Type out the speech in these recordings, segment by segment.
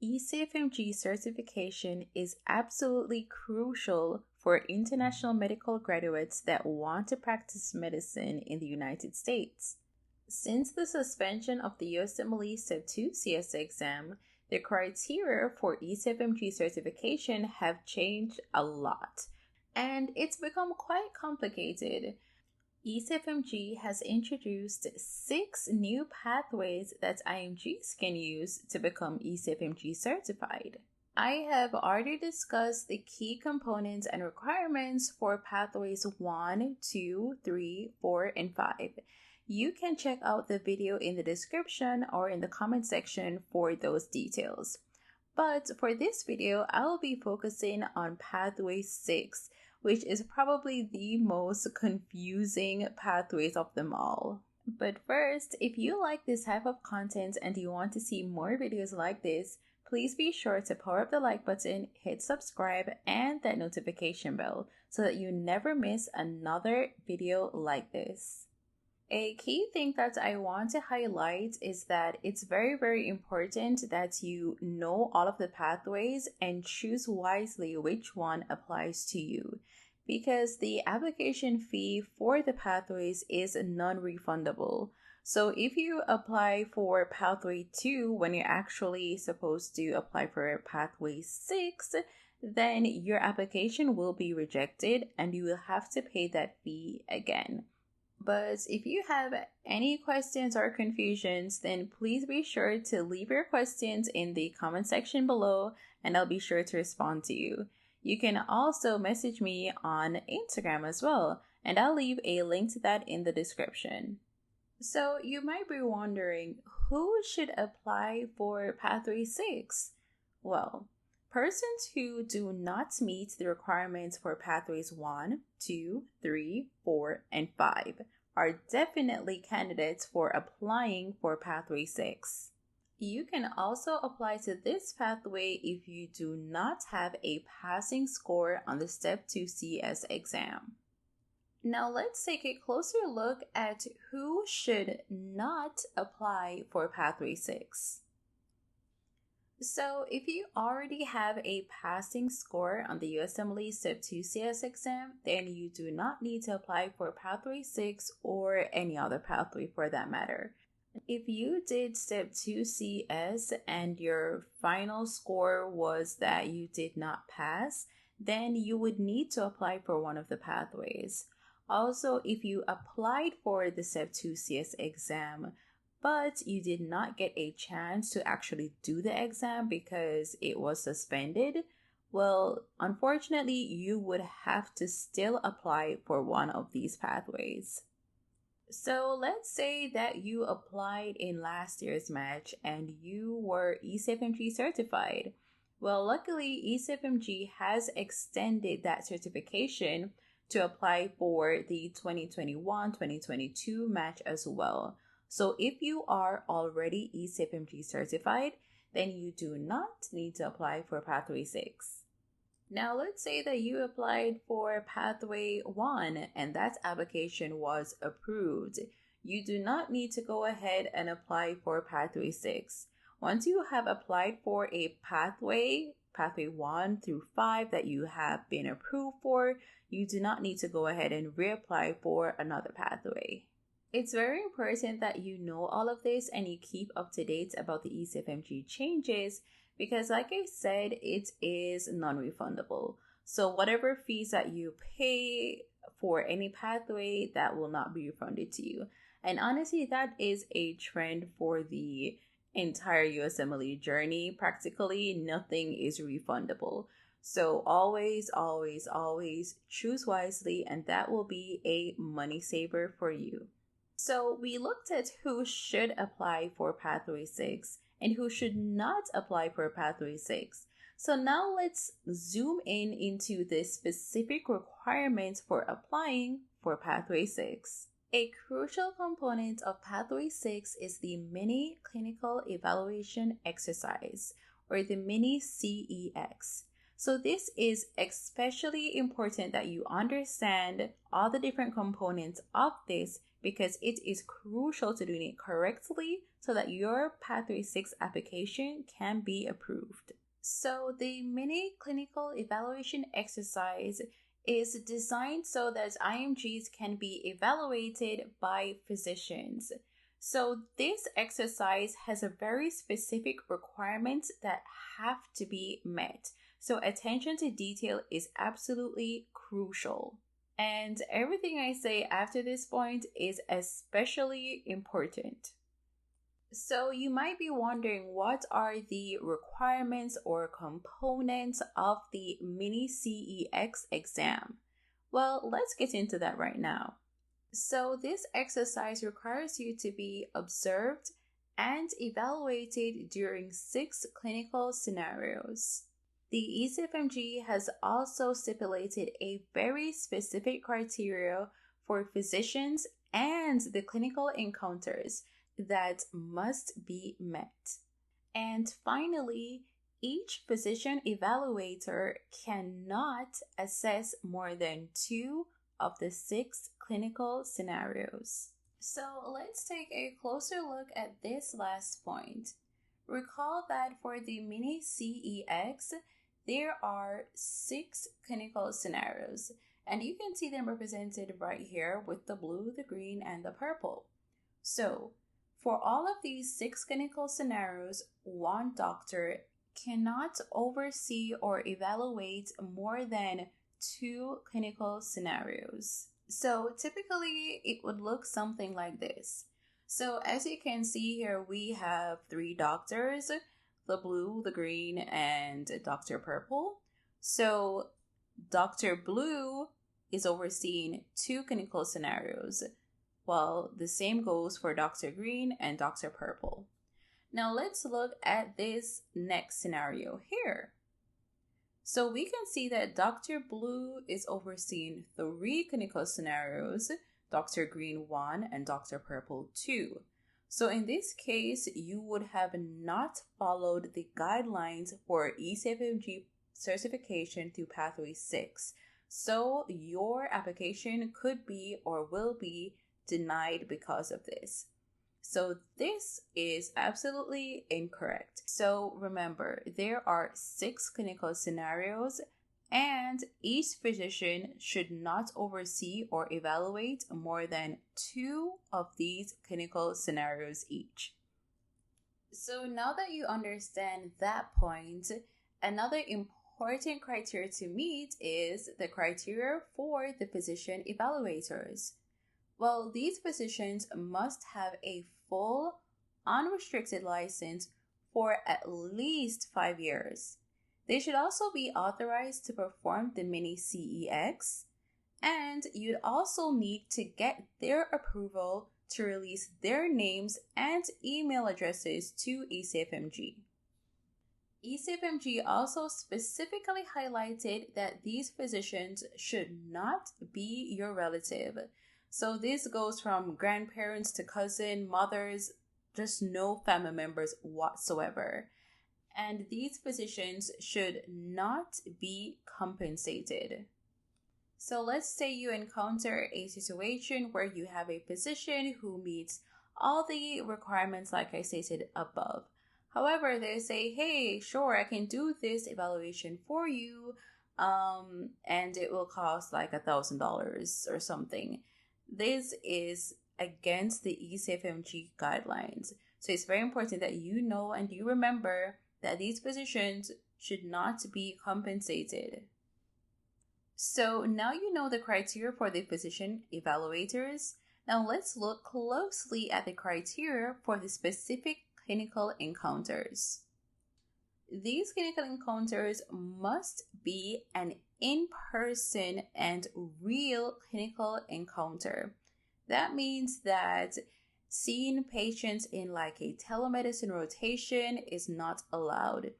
ECFMG certification is absolutely crucial for international medical graduates that want to practice medicine in the United States. Since the suspension of the USMLE Step 2 CS exam, the criteria for ECFMG certification have changed a lot, and it's become quite complicated. ECFMG has introduced 6 new pathways that IMGs can use to become ECFMG certified. I have already discussed the key components and requirements for pathways 1, 2, 3, 4, and 5. You can check out the video in the description or in the comment section for those details. But for this video, I will be focusing on pathway 6, which is probably the most confusing pathways of them all. But first, if you like this type of content and you want to see more videos like this, please be sure to power up the like button, hit subscribe, and that notification bell so that you never miss another video like this. A key thing that I want to highlight is that it's very important that you know all of the pathways and choose wisely which one applies to you, because the application fee for the pathways is non-refundable. So if you apply for pathway 2 when you're actually supposed to apply for pathway 6, then your application will be rejected and you will have to pay that fee again. But if you have any questions or confusions, then please be sure to leave your questions in the comment section below and I'll be sure to respond to you. You can also message me on Instagram as well, and I'll leave a link to that in the description. So you might be wondering, who should apply for Pathway 6? Well, persons who do not meet the requirements for Pathways 1, 2, 3, 4, and 5 are definitely candidates for applying for Pathway 6. You can also apply to this pathway if you do not have a passing score on the Step 2 CS exam. Now let's take a closer look at who should not apply for Pathway 6. So if you already have a passing score on the USMLE Step 2 CS exam, then you do not need to apply for Pathway 6 or any other pathway for that matter. If you did Step 2 CS and your final score was that you did not pass, then you would need to apply for one of the pathways. Also, if you applied for the Step 2 CS exam, but you did not get a chance to actually do the exam because it was suspended, well, unfortunately, you would have to still apply for one of these pathways. So let's say that you applied in last year's match and you were ECFMG certified. Well, luckily, ECFMG has extended that certification to apply for the 2021-2022 match as well. So if you are already ECFMG certified, then you do not need to apply for Pathway 6. Now let's say that you applied for Pathway 1 and that application was approved. You do not need to go ahead and apply for Pathway 6. Once you have applied for a pathway 1 through 5 that you have been approved for, you do not need to go ahead and reapply for another pathway. It's very important that you know all of this and you keep up to date about the ECFMG changes because, like I said, it is non-refundable. So whatever fees that you pay for any pathway, that will not be refunded to you. And honestly, that is a trend for the entire USMLE journey. Practically nothing is refundable. So always choose wisely, and that will be a money saver for you. So we looked at who should apply for Pathway 6 and who should not apply for Pathway 6. So now let's zoom in into the specific requirements for applying for Pathway 6. A crucial component of Pathway 6 is the Mini Clinical Evaluation Exercise, or the Mini-CEX. So this is especially important that you understand all the different components of this because it is crucial to doing it correctly so that your Pathway 6 application can be approved. So the mini clinical evaluation exercise is designed so that IMGs can be evaluated by physicians. So this exercise has a very specific requirements that have to be met. So attention to detail is absolutely crucial. And everything I say after this point is especially important. So you might be wondering, what are the requirements or components of the Mini-CEX exam? Well, let's get into that right now. So this exercise requires you to be observed and evaluated during 6 clinical scenarios. The ECFMG has also stipulated a very specific criteria for physicians and the clinical encounters that must be met. And finally, each physician evaluator cannot assess more than 2 of the 6 clinical scenarios. So let's take a closer look at this last point. Recall that for the Mini-CEX, there are 6 clinical scenarios, and you can see them represented right here with the blue, the green, and the purple. So for all of these 6 clinical scenarios, one doctor cannot oversee or evaluate more than 2 clinical scenarios. So typically it would look something like this. So as you can see here, we have 3 doctors, the blue, the green, and Dr. Purple. So Dr. Blue is overseeing 2 clinical scenarios, while the same goes for Dr. Green and Dr. Purple. Now let's look at this next scenario here. So we can see that Dr. Blue is overseeing 3 clinical scenarios, Dr. Green 1 and Dr. Purple 2. So in this case, you would have not followed the guidelines for ECFMG certification through Pathway 6. So your application could be or will be denied because of this. So this is absolutely incorrect. So remember, there are 6 clinical scenarios, and each physician should not oversee or evaluate more than 2 of these clinical scenarios each. So now that you understand that point, another important criteria to meet is the criteria for the physician evaluators. Well, these physicians must have a full, unrestricted license for at least 5 years. They should also be authorized to perform the Mini-CEX, and you'd also need to get their approval to release their names and email addresses to ECFMG. ECFMG also specifically highlighted that these physicians should not be your relative. So this goes from grandparents to cousin, mothers, just no family members whatsoever. And these physicians should not be compensated. So let's say you encounter a situation where you have a physician who meets all the requirements like I stated above. However, they say, hey, sure, I can do this evaluation for you, and it will cost like $1,000 or something. This is against the ECFMG guidelines. So it's very important that you know and you remember that these physicians should not be compensated. So now you know the criteria for the physician evaluators. Now let's look closely at the criteria for the specific clinical encounters. These clinical encounters must be an in-person and real clinical encounter. That means that seeing patients in like a telemedicine rotation is not allowed.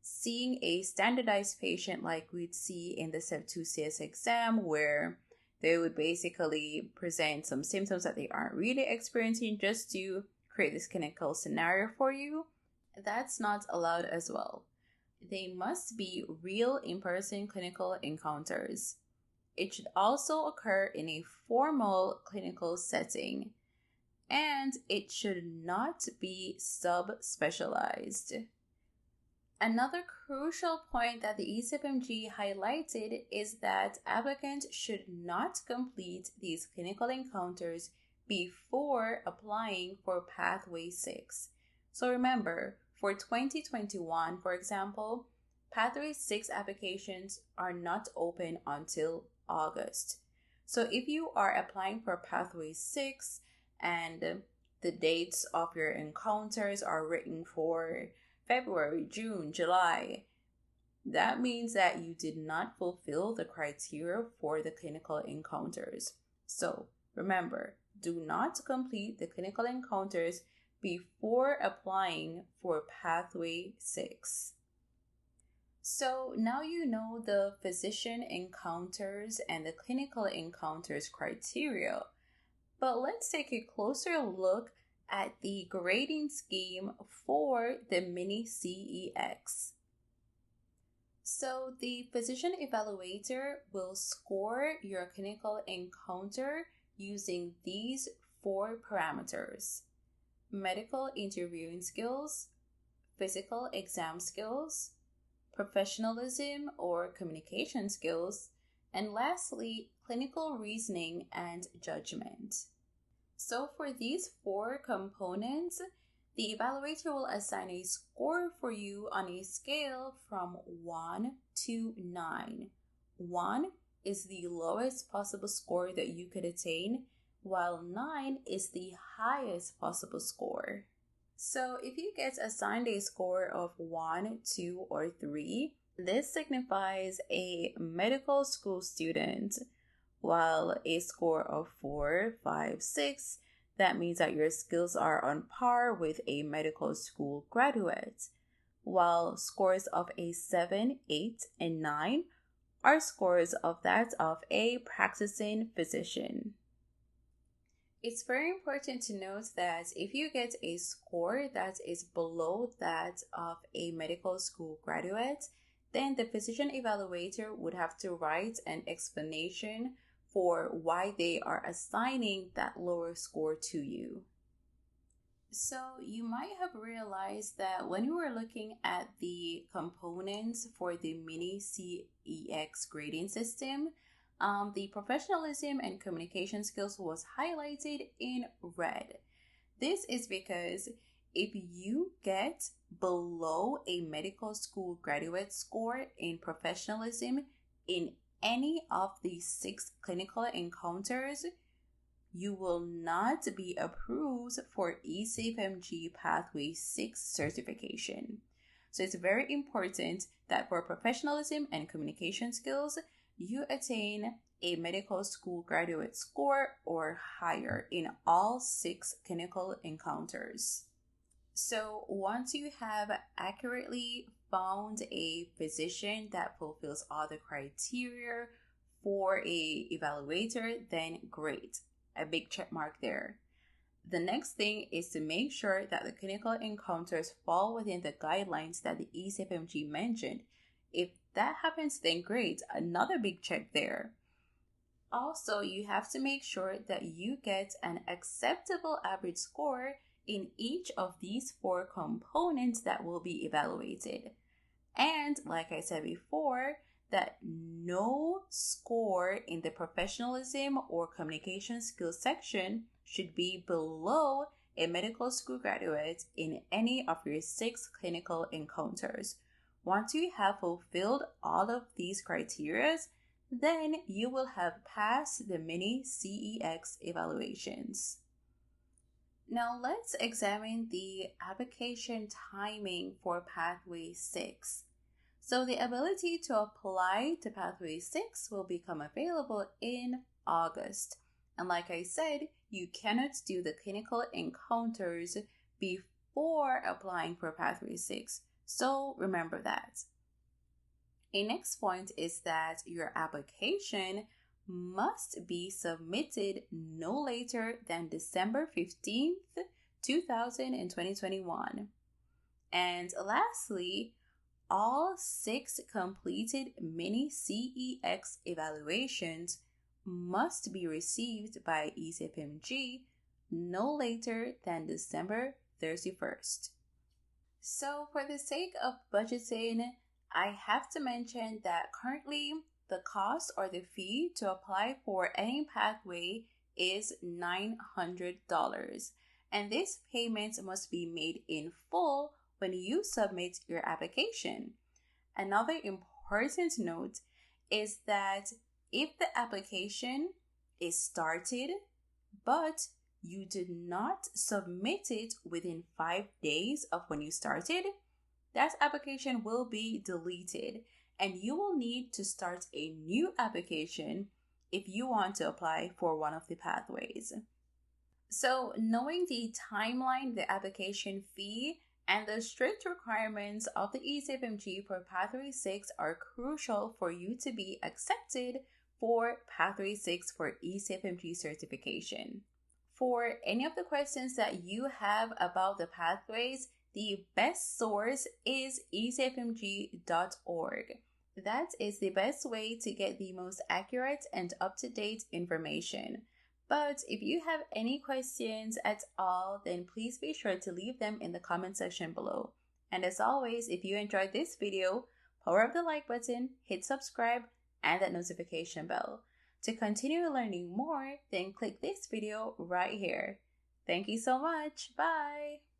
Seeing a standardized patient like we'd see in the SEP2CS exam, where they would basically present some symptoms that they aren't really experiencing just to create this clinical scenario for you, that's not allowed as well. They must be real in-person clinical encounters. It should also occur in a formal clinical setting, and it should not be subspecialized. Another crucial point that the ECFMG highlighted is that applicants should not complete these clinical encounters before applying for Pathway 6. So remember, for 2021, for example, Pathway 6 applications are not open until August. So if you are applying for Pathway 6 and the dates of your encounters are written for February, June, July, that means that you did not fulfill the criteria for the clinical encounters. So remember, do not complete the clinical encounters before applying for Pathway 6. So now you know the physician encounters and the clinical encounters criteria, but let's take a closer look at the grading scheme for the Mini-CEX. So the physician evaluator will score your clinical encounter using these 4 parameters: medical interviewing skills, physical exam skills, professionalism or communication skills, and lastly, clinical reasoning and judgment. So for these 4 components, the evaluator will assign a score for you on a scale from 1 to 9. 1 is the lowest possible score that you could attain, while 9 is the highest possible score. So if you get assigned a score of 1, 2, or 3, this signifies a medical school student, while a score of 4, 5, 6, that means that your skills are on par with a medical school graduate, while scores of a 7, 8, and 9 are scores of that of a practicing physician. It's very important to note that if you get a score that is below that of a medical school graduate, then the physician evaluator would have to write an explanation for why they are assigning that lower score to you. So you might have realized that when you were looking at the components for the Mini-CEX grading system, the professionalism and communication skills was highlighted in red. This is because if you get below a medical school graduate score in professionalism in any of these 6 clinical encounters, you will not be approved for ECFMG Pathway 6 certification. So it's very important that for professionalism and communication skills, you attain a medical school graduate score or higher in all 6 clinical encounters. So once you have accurately found a physician that fulfills all the criteria for a evaluator, then great, a big check mark there. The next thing is to make sure that the clinical encounters fall within the guidelines that the ECFMG mentioned. If that happens, then great, another big check there. Also, you have to make sure that you get an acceptable average score in each of these 4 components that will be evaluated. And like I said before, that no score in the professionalism or communication skills section should be below a medical school graduate in any of your 6 clinical encounters. Once you have fulfilled all of these criteria, then you will have passed the Mini-CEX evaluations. Now let's examine the application timing for Pathway 6. So the ability to apply to Pathway 6 will become available in August. And like I said, you cannot do the clinical encounters before applying for Pathway 6. So remember that. A next point is that your application must be submitted no later than December 15th, 2021. And lastly, all 6 completed Mini-CEX evaluations must be received by ECFMG no later than December 31st. So for the sake of budgeting, I have to mention that currently the cost or the fee to apply for any pathway is $900, and this payment must be made in full when you submit your application. Another important note is that if the application is started but you did not submit it within 5 days of when you started, that application will be deleted and you will need to start a new application if you want to apply for one of the pathways. So, knowing the timeline, the application fee, and the strict requirements of the ECFMG for Pathway 6 are crucial for you to be accepted for Pathway 6 for ECFMG certification. For any of the questions that you have about the pathways, the best source is ECFMG.org. That is the best way to get the most accurate and up-to-date information. But if you have any questions at all, then please be sure to leave them in the comment section below. And as always, if you enjoyed this video, power up the like button, hit subscribe, and that notification bell. To continue learning more, then click this video right here. Thank you so much. Bye!